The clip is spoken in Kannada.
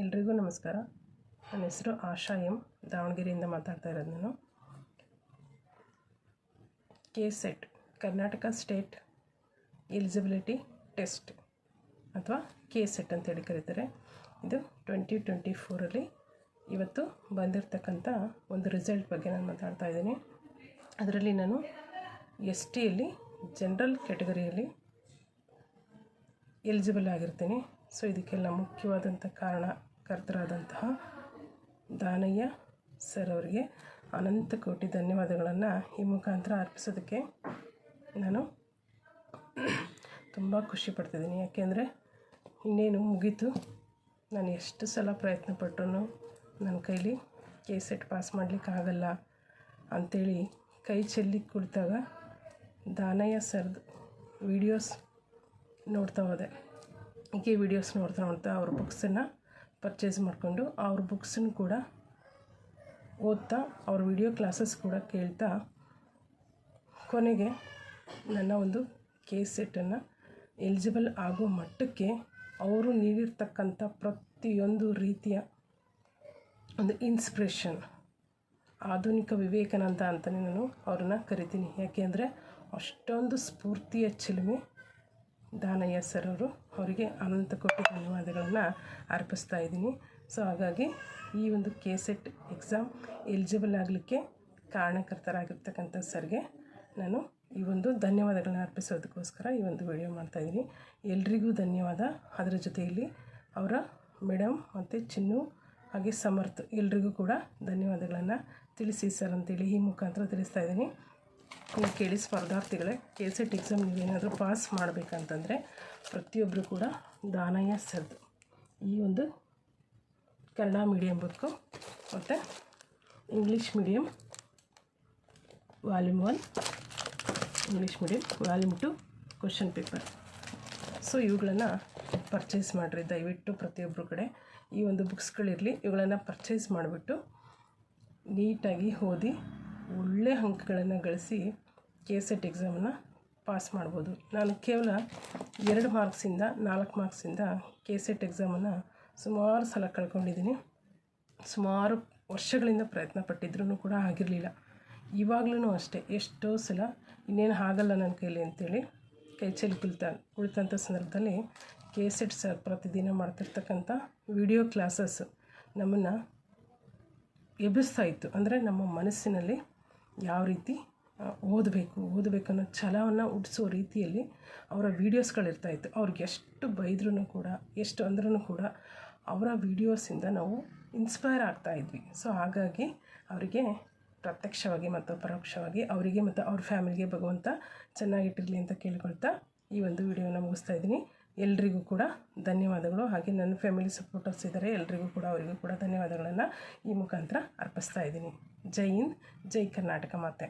ಎಲ್ರಿಗೂ ನಮಸ್ಕಾರ. ನನ್ನ ಹೆಸರು ಆಶಾ ಎಂ, ದಾವಣಗೆರೆಯಿಂದ ಮಾತಾಡ್ತಾ ಇರೋದು ನಾನು. KSET Karnataka state eligibility test ಅಥವಾ KSET ಅಂತೇಳಿ ಕರೀತಾರೆ. ಇದು 2024 ಇವತ್ತು ಬಂದಿರತಕ್ಕಂಥ ಒಂದು ರಿಸಲ್ಟ್ ಬಗ್ಗೆ ನಾನು ಮಾತಾಡ್ತಾ ಇದ್ದೀನಿ. ಅದರಲ್ಲಿ ನಾನು STಯಲ್ಲಿ ಜನರಲ್ ಕ್ಯಾಟಗರಿಯಲ್ಲಿ ಎಲಿಜಿಬಲ್ ಆಗಿರ್ತೀನಿ. ಸೊ ಇದಕ್ಕೆಲ್ಲ ಮುಖ್ಯವಾದಂಥ ಕಾರಣಕರ್ತರಾದಂತಹ ದಾನಯ್ಯ ಸರ್ ಅವರಿಗೆ ಅನಂತ ಕೋಟಿ ಧನ್ಯವಾದಗಳನ್ನು ಈ ಮುಖಾಂತರ ಅರ್ಪಿಸೋದಕ್ಕೆ ನಾನು ತುಂಬ ಖುಷಿ ಪಡ್ತಿದ್ದೀನಿ. ಯಾಕೆಂದರೆ ಇನ್ನೇನು ಮುಗೀತು. ನಾನು ಎಷ್ಟು ಸಲ ಪ್ರಯತ್ನ ಪಟ್ಟರು ನನ್ನ ಕೈಲಿ KSET ಪಾಸ್ ಮಾಡಲಿಕ್ಕಾಗಲ್ಲ ಅಂಥೇಳಿ ಕೈ ಚೆಲ್ಲಿ ಕುಳಿತಾಗ ದಾನಯ್ಯ ಸರ್ದು ವೀಡಿಯೋಸ್ ನೋಡ್ತಾ ಹೋದೆ. ಹೀಗೆ ವೀಡಿಯೋಸ್ ನೋಡ್ತಾ ಅವ್ರ ಬುಕ್ಸನ್ನು ಪರ್ಚೇಸ್ ಮಾಡಿಕೊಂಡು ಅವ್ರ ಬುಕ್ಸನ್ನು ಕೂಡ ಓದ್ತಾ ಅವ್ರ ವಿಡಿಯೋ ಕ್ಲಾಸಸ್ ಕೂಡ ಕೇಳ್ತಾ ಕೊನೆಗೆ ನನ್ನ ಒಂದು KSETನ್ನು ಎಲಿಜಿಬಲ್ ಆಗೋ ಮಟ್ಟಕ್ಕೆ ಅವರು ನೀಡಿರ್ತಕ್ಕಂಥ ಪ್ರತಿಯೊಂದು ರೀತಿಯ ಒಂದು ಇನ್ಸ್ಪಿರೇಷನ್, ಆಧುನಿಕ ವಿವೇಕಾನಂದ ಅಂತಲೇ ನಾನು ಅವ್ರನ್ನ ಕರಿತೀನಿ. ಯಾಕೆಂದರೆ ಅಷ್ಟೊಂದು ಸ್ಫೂರ್ತಿಯ ಚಿಲುಮೆ ದಾನಯ್ಯ ಸರ್ ಅವರು. ಅವರಿಗೆ ಅನಂತ ಕೋಟಿ ಧನ್ಯವಾದಗಳನ್ನು ಅರ್ಪಿಸ್ತಾ ಇದ್ದೀನಿ. ಸೊ ಹಾಗಾಗಿ ಈ ಒಂದು KSET ಎಕ್ಸಾಮ್ ಎಲಿಜಿಬಲ್ ಆಗಲಿಕ್ಕೆ ಕಾರಣಕರ್ತರಾಗಿರ್ತಕ್ಕಂಥ ಸರ್ಗೆ ನಾನು ಈ ಒಂದು ಧನ್ಯವಾದಗಳನ್ನ ಅರ್ಪಿಸೋದಕ್ಕೋಸ್ಕರ ಈ ಒಂದು ವಿಡಿಯೋ ಮಾಡ್ತಾಯಿದ್ದೀನಿ. ಎಲ್ರಿಗೂ ಧನ್ಯವಾದ. ಅದರ ಜೊತೆಯಲ್ಲಿ ಅವರ ಮೇಡಮ್ ಮತ್ತು ಚಿನ್ನು ಹಾಗೆ ಸಮರ್ಥ ಎಲ್ರಿಗೂ ಕೂಡ ಧನ್ಯವಾದಗಳನ್ನು ತಿಳಿಸಿ ಸರ್ ಅಂತೇಳಿ ಈ ಮುಖಾಂತರ ತಿಳಿಸ್ತಾ ಇದ್ದೀನಿ. ನೀವು ಕೇಳಿ ಸ್ಪರ್ಧಾರ್ಥಿಗಳೇ, KSET ಎಕ್ಸಾಮ್ ನೀವೇನಾದರೂ ಪಾಸ್ ಮಾಡಬೇಕಂತಂದರೆ ಪ್ರತಿಯೊಬ್ಬರು ಕೂಡ ದಾನಯ್ಯ ಸರ್ದು ಈ ಒಂದು ಕನ್ನಡ ಮೀಡಿಯಮ್ ಬುಕ್ಕು ಮತ್ತು English medium volume 1, English medium volume 2 question paper. So ಇವುಗಳನ್ನು ಪರ್ಚೇಸ್ ಮಾಡಿರಿ ದಯವಿಟ್ಟು. ಪ್ರತಿಯೊಬ್ಬರು ಕಡೆ ಈ ಒಂದು ಬುಕ್ಸ್ಗಳಿರಲಿ. ಇವುಗಳನ್ನು ಪರ್ಚೇಸ್ ಮಾಡಿಬಿಟ್ಟು ನೀಟಾಗಿ ಓದಿ ಒಳ್ಳೆ ಅಂಕಗಳನ್ನು ಗಳಿಸಿ KSET ಎಕ್ಸಾಮನ್ನು ಪಾಸ್ ಮಾಡ್ಬೋದು. ನಾನು ಕೇವಲ 2 ಮಾರ್ಕ್ಸಿಂದ 4 ಮಾರ್ಕ್ಸಿಂದ KSET ಎಕ್ಸಾಮನ್ನು ಸುಮಾರು ಸಲ ಕಳ್ಕೊಂಡಿದ್ದೀನಿ. ಸುಮಾರು ವರ್ಷಗಳಿಂದ ಪ್ರಯತ್ನ ಪಟ್ಟಿದ್ರೂ ಕೂಡ ಆಗಿರಲಿಲ್ಲ. ಇವಾಗಲೂ ಅಷ್ಟೇ ಎಷ್ಟೋ ಸಲ ಇನ್ನೇನು ಆಗಲ್ಲ ನನ್ನ ಕೈಲಿ ಅಂತೇಳಿ ಕೈ ಚೆಲ್ಲಿ ಕುಳಿತಂಥ ಸಂದರ್ಭದಲ್ಲಿ KSET ಸರ್ ಪ್ರತಿದಿನ ಮಾಡ್ತಿರ್ತಕ್ಕಂಥ ವಿಡಿಯೋ ಕ್ಲಾಸಸ್ ನಮ್ಮನ್ನು ಎಬ್ಬಿಸ್ತಾಯಿತ್ತು. ಅಂದರೆ ನಮ್ಮ ಮನಸ್ಸಿನಲ್ಲಿ ಯಾವ ರೀತಿ ಓದಬೇಕು ಅನ್ನೋ ಛಲವನ್ನು ಹುಟ್ಟಿಸೋ ರೀತಿಯಲ್ಲಿ ಅವರ ವೀಡಿಯೋಸ್ಗಳಿರ್ತಾಯಿತ್ತು. ಅವ್ರಿಗೆ ಎಷ್ಟು ಬೈದ್ರೂ ಕೂಡ, ಎಷ್ಟು ಅಂದ್ರೂ ಕೂಡ ಅವರ ವೀಡಿಯೋಸಿಂದ ನಾವು ಇನ್ಸ್ಪೈರ್ ಆಗ್ತಾಯಿದ್ವಿ. ಸೊ ಹಾಗಾಗಿ ಅವರಿಗೆ ಪ್ರತ್ಯಕ್ಷವಾಗಿ ಮತ್ತು ಪರೋಕ್ಷವಾಗಿ ಅವರಿಗೆ ಮತ್ತು ಅವ್ರ ಫ್ಯಾಮಿಲಿಗೆ ಭಗವಂತ ಚೆನ್ನಾಗಿಟ್ಟಿರಲಿ ಅಂತ ಕೇಳ್ಕೊಳ್ತಾ ಈ ಒಂದು ವಿಡಿಯೋನ ಮುಗಿಸ್ತಾ ಇದ್ದೀನಿ. ಎಲ್ರಿಗೂ ಕೂಡ ಧನ್ಯವಾದಗಳು. ಹಾಗೆ ನನ್ನ ಫ್ಯಾಮಿಲಿ ಸಪೋರ್ಟರ್ಸ್ ಇದ್ದಾರೆ, ಎಲ್ರಿಗೂ ಕೂಡ ಅವರಿಗೂ ಕೂಡ ಧನ್ಯವಾದಗಳನ್ನು ಈ ಮುಖಾಂತರ ಅರ್ಪಿಸ್ತಾ ಇದ್ದೀನಿ. ಜೈ ಹಿಂದ್, ಜೈ ಕರ್ನಾಟಕ ಮಾತೆ.